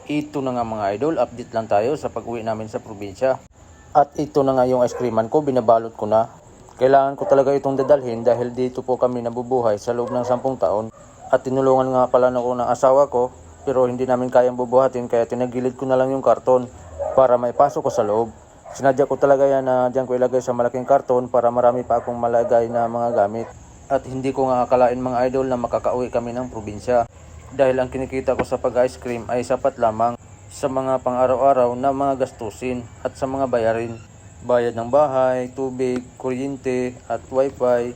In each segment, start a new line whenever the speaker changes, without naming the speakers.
Ito na nga mga idol, update lang tayo sa pag-uwi namin sa probinsya. At ito na nga yung ice creaman ko, binabalot ko na. Kailangan ko talaga itong dadalhin dahil dito po kami nabubuhay sa loob ng 10 taon. At tinulungan nga pala ako ng asawa ko, pero hindi namin kayang bubuhatin kaya tinagilid ko na lang yung karton para may pasok ko sa loob. Sinadya ko talaga yan na diyan ko ilagay sa malaking karton para marami pa akong malagay na mga gamit. At hindi ko nga akalain mga idol na makakauwi kami ng probinsya. Dahil ang kinikita ko sa pag-ice cream ay sapat lamang sa mga pang-araw-araw na mga gastusin at sa mga bayarin. Bayad ng bahay, tubig, kuryente at wifi.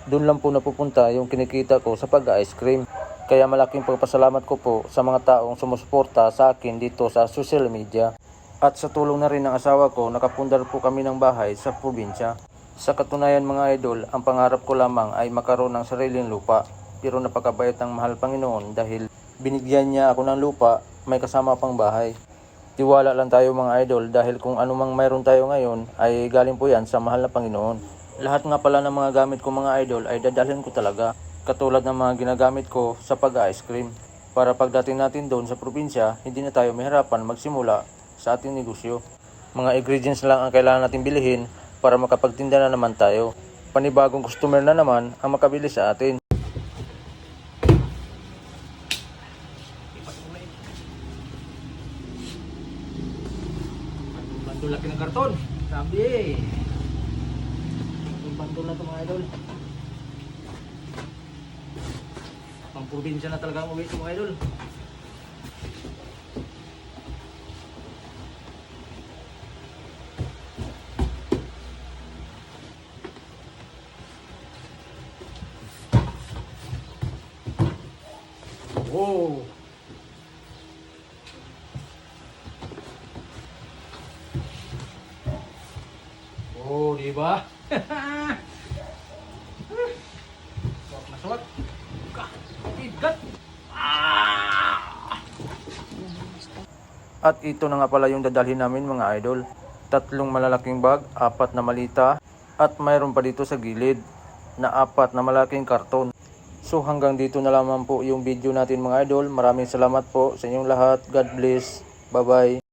Doon lang po napupunta yung kinikita ko sa pag-ice cream. Kaya malaking pagpasalamat ko po sa mga taong sumusuporta sa akin dito sa social media. At sa tulong na rin ng asawa ko, nakapundar po kami ng bahay sa probinsya. Sa katunayan mga idol, ang pangarap ko lamang ay makaroon ng sariling lupa. Pero napakabait ng mahal Panginoon dahil binigyan niya ako ng lupa, may kasama pang bahay. Tiwala lang tayo mga idol dahil kung anumang mayroon tayo ngayon ay galing po yan sa mahal na Panginoon. Lahat nga pala ng mga gamit ko mga idol ay dadalhin ko talaga. Katulad ng mga ginagamit ko sa pag-ice cream. Para pagdating natin doon sa probinsya, hindi na tayo mahirapan magsimula sa ating negosyo. Mga ingredients lang ang kailangan natin bilhin para makapagtinda na naman tayo. Panibagong customer na naman ang makabili sa atin. Bandol laki ng karton. Sabi yung bandol na ito mga idol. Pang probinsya na talaga ang uwi ito mga idol. Wow! Oh, di ba? Suwak na suwak. Bigat. At ito na nga pala yung dadalhin namin mga idol. 3 malalaking bag, 4 na malita, at mayroon pa dito sa gilid na 4 na malaking karton. So hanggang dito na lamang po yung video natin mga idol. Maraming salamat po sa inyong lahat. God bless. Bye bye.